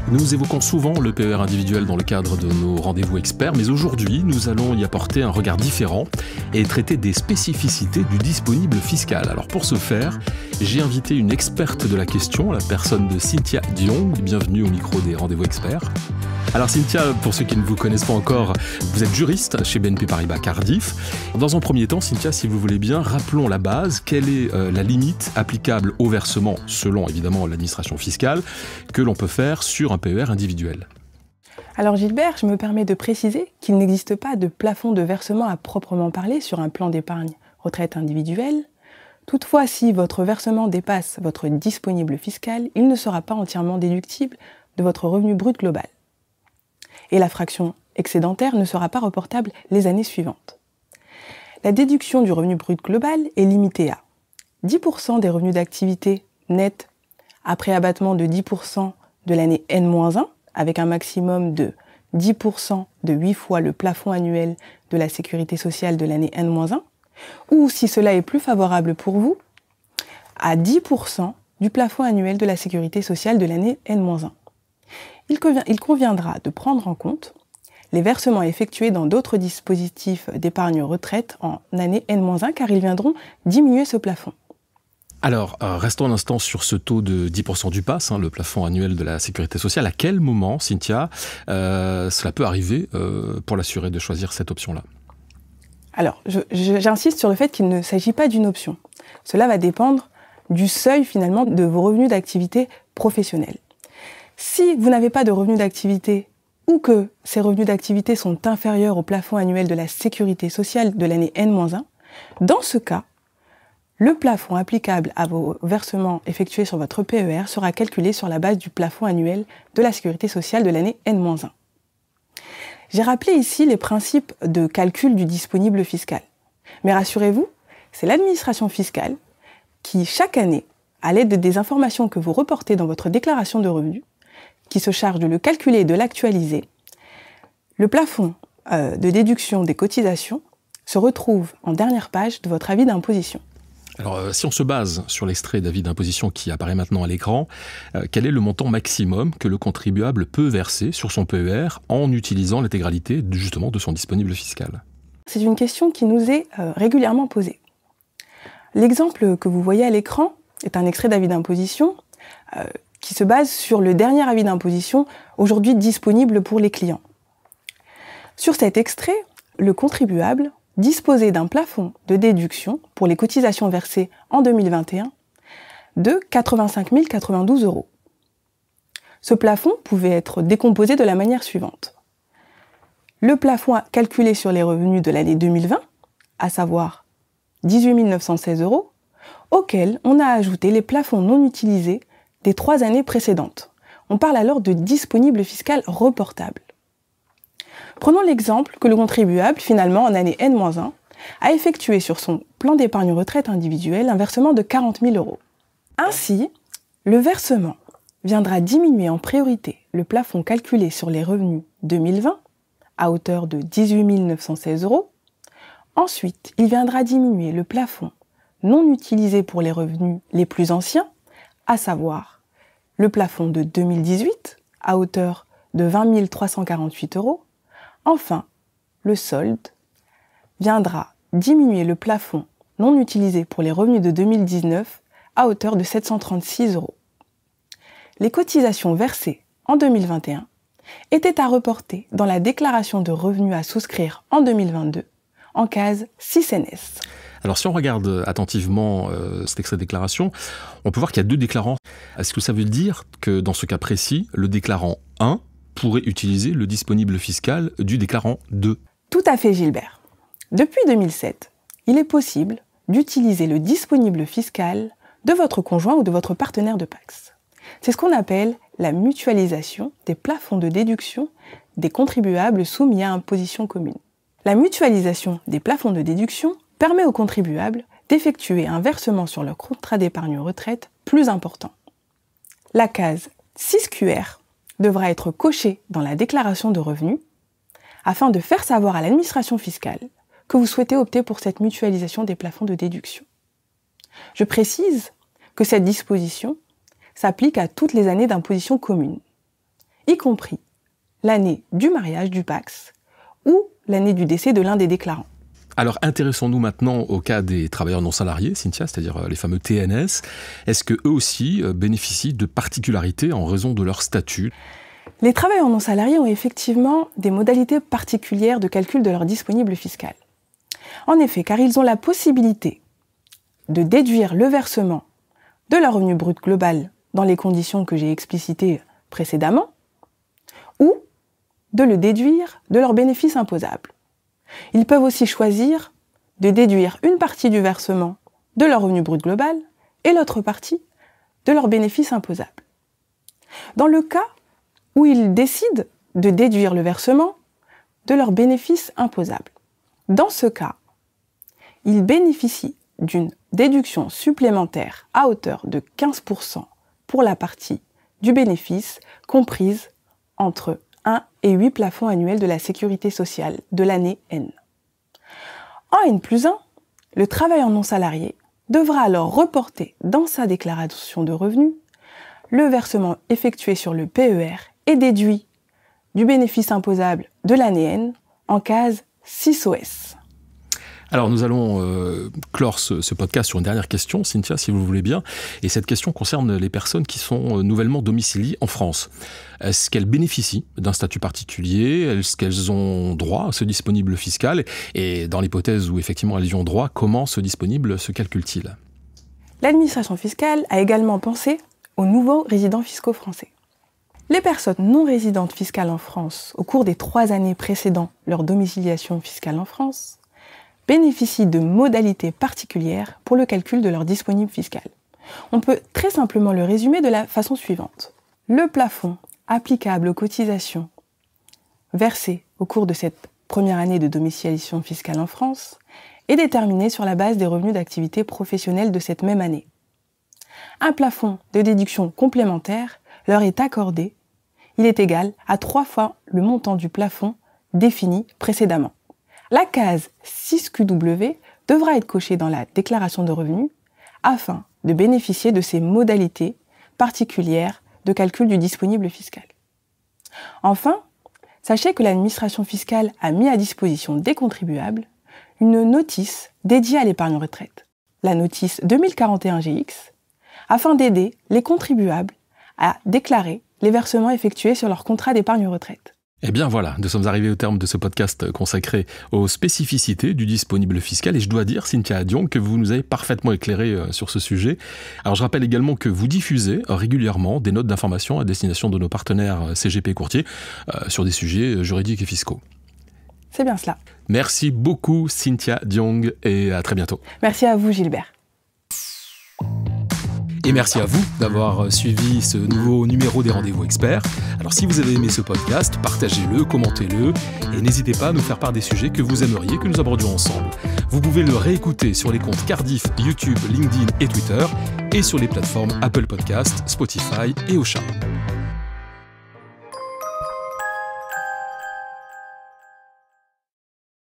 Nous évoquons souvent le PER individuel dans le cadre de nos rendez-vous experts, mais aujourd'hui, nous allons y apporter un regard différent et traiter des spécificités du disponible fiscal. Alors pour ce faire, j'ai invité une experte de la question, la personne de Cynthia Diong. Bienvenue au micro des rendez-vous experts. Alors Cynthia, pour ceux qui ne vous connaissent pas encore, vous êtes juriste chez BNP Paribas Cardiff. Dans un premier temps, Cynthia, si vous voulez bien, rappelons la base. Quelle est la limite applicable au versement, selon évidemment l'administration fiscale, que l'on peut faire sur un PER individuel? Alors Gilbert, je me permets de préciser qu'il n'existe pas de plafond de versement à proprement parler sur un plan d'épargne retraite individuelle. Toutefois, si votre versement dépasse votre disponible fiscal, il ne sera pas entièrement déductible de votre revenu brut global. Et la fraction excédentaire ne sera pas reportable les années suivantes. La déduction du revenu brut global est limitée à 10% des revenus d'activité nets après abattement de 10% de l'année N-1, avec un maximum de 10% de 8 fois le plafond annuel de la sécurité sociale de l'année N-1, ou si cela est plus favorable pour vous, à 10% du plafond annuel de la sécurité sociale de l'année N-1. Il conviendra de prendre en compte les versements effectués dans d'autres dispositifs d'épargne retraite en année N-1 car ils viendront diminuer ce plafond. Alors, restons un instant sur ce taux de 10% du PAS, le plafond annuel de la sécurité sociale. À quel moment, Cynthia, cela peut arriver pour l'assuré de choisir cette option-là? Alors, j'insiste sur le fait qu'il ne s'agit pas d'une option. Cela va dépendre du seuil finalement de vos revenus d'activité professionnelle. Si vous n'avez pas de revenus d'activité ou que ces revenus d'activité sont inférieurs au plafond annuel de la sécurité sociale de l'année N-1, dans ce cas, le plafond applicable à vos versements effectués sur votre PER sera calculé sur la base du plafond annuel de la sécurité sociale de l'année N-1. J'ai rappelé ici les principes de calcul du disponible fiscal. Mais rassurez-vous, c'est l'administration fiscale qui, chaque année, à l'aide des informations que vous reportez dans votre déclaration de revenus, qui se charge de le calculer et de l'actualiser. Le plafond de déduction des cotisations se retrouve en dernière page de votre avis d'imposition. Alors, si on se base sur l'extrait d'avis d'imposition qui apparaît maintenant à l'écran, quel est le montant maximum que le contribuable peut verser sur son PER en utilisant l'intégralité justement de son disponible fiscal? C'est une question qui nous est régulièrement posée. L'exemple que vous voyez à l'écran est un extrait d'avis d'imposition qui se base sur le dernier avis d'imposition aujourd'hui disponible pour les clients. Sur cet extrait, le contribuable disposait d'un plafond de déduction pour les cotisations versées en 2021 de 85 092 €. Ce plafond pouvait être décomposé de la manière suivante. Le plafond calculé sur les revenus de l'année 2020, à savoir 18 916 €, auquel on a ajouté les plafonds non utilisés des 3 années précédentes. On parle alors de disponible fiscal reportable. Prenons l'exemple que le contribuable, finalement, en année N-1, a effectué sur son plan d'épargne retraite individuel un versement de 40 000 €. Ainsi, le versement viendra diminuer en priorité le plafond calculé sur les revenus 2020 à hauteur de 18 916 €. Ensuite, il viendra diminuer le plafond non utilisé pour les revenus les plus anciens, à savoir le plafond de 2018 à hauteur de 20 348 €. Enfin, le solde viendra diminuer le plafond non utilisé pour les revenus de 2019 à hauteur de 736 €. Les cotisations versées en 2021 étaient à reporter dans la déclaration de revenus à souscrire en 2022 en case 6NS. Alors si on regarde attentivement cet extrait de déclaration, on peut voir qu'il y a 2 déclarants. Est-ce que ça veut dire que dans ce cas précis, le déclarant 1 pourrait utiliser le disponible fiscal du déclarant 2? Tout à fait Gilbert. Depuis 2007, il est possible d'utiliser le disponible fiscal de votre conjoint ou de votre partenaire de PACS. C'est ce qu'on appelle la mutualisation des plafonds de déduction des contribuables soumis à imposition commune. La mutualisation des plafonds de déduction permet aux contribuables d'effectuer un versement sur leur contrat d'épargne retraite plus important. La case 6QR devra être cochée dans la déclaration de revenus afin de faire savoir à l'administration fiscale que vous souhaitez opter pour cette mutualisation des plafonds de déduction. Je précise que cette disposition s'applique à toutes les années d'imposition commune. y compris l'année du mariage du Pacs ou l'année du décès de l'un des déclarants. Alors intéressons-nous maintenant au cas des travailleurs non salariés, Cynthia, c'est-à-dire les fameux TNS. Est-ce qu'eux aussi bénéficient de particularités en raison de leur statut ? Les travailleurs non salariés ont effectivement des modalités particulières de calcul de leur disponible fiscal. En effet, car ils ont la possibilité de déduire le versement de leur revenu brut global dans les conditions que j'ai explicitées précédemment, ou de le déduire de leur bénéfice imposable. Ils peuvent aussi choisir de déduire une partie du versement de leur revenu brut global et l'autre partie de leur bénéfice imposable. Dans le cas où ils décident de déduire le versement de leur bénéfice imposable, dans ce cas, ils bénéficient d'une déduction supplémentaire à hauteur de 15% pour la partie du bénéfice comprise entre 1 et 8 plafonds annuels de la sécurité sociale de l'année N. En N+1, le travailleur non salarié devra alors reporter dans sa déclaration de revenus le versement effectué sur le PER et déduit du bénéfice imposable de l'année N en case 6OS. Alors nous allons clore ce podcast sur une dernière question, Cynthia, si vous le voulez bien. Et cette question concerne les personnes qui sont nouvellement domiciliées en France. Est-ce qu'elles bénéficient d'un statut particulier? Est-ce qu'elles ont droit à ce disponible fiscal? Et dans l'hypothèse où effectivement elles y ont droit, comment ce disponible se calcule-t-il? L'administration fiscale a également pensé aux nouveaux résidents fiscaux français. Les personnes non résidentes fiscales en France au cours des 3 années précédant leur domiciliation fiscale en France bénéficient de modalités particulières pour le calcul de leur disponible fiscal. On peut très simplement le résumer de la façon suivante. Le plafond applicable aux cotisations versées au cours de cette première année de domiciliation fiscale en France est déterminé sur la base des revenus d'activité professionnelle de cette même année. Un plafond de déduction complémentaire leur est accordé. Il est égal à 3 fois le montant du plafond défini précédemment. La case 6QW devra être cochée dans la déclaration de revenus afin de bénéficier de ces modalités particulières de calcul du disponible fiscal. Enfin, sachez que l'administration fiscale a mis à disposition des contribuables une notice dédiée à l'épargne retraite, la notice 2041-GX, afin d'aider les contribuables à déclarer les versements effectués sur leur contrat d'épargne retraite. Eh bien voilà, nous sommes arrivés au terme de ce podcast consacré aux spécificités du disponible fiscal et je dois dire, Cynthia Diong, que vous nous avez parfaitement éclairé sur ce sujet. Alors je rappelle également que vous diffusez régulièrement des notes d'information à destination de nos partenaires CGP Courtier sur des sujets juridiques et fiscaux. C'est bien cela. Merci beaucoup Cynthia Diong et à très bientôt. Merci à vous Gilbert. Et merci à vous d'avoir suivi ce nouveau numéro des Rendez-vous Experts. Alors si vous avez aimé ce podcast, partagez-le, commentez-le et n'hésitez pas à nous faire part des sujets que vous aimeriez que nous abordions ensemble. Vous pouvez le réécouter sur les comptes Cardiff, YouTube, LinkedIn et Twitter et sur les plateformes Apple Podcasts, Spotify et Ocha.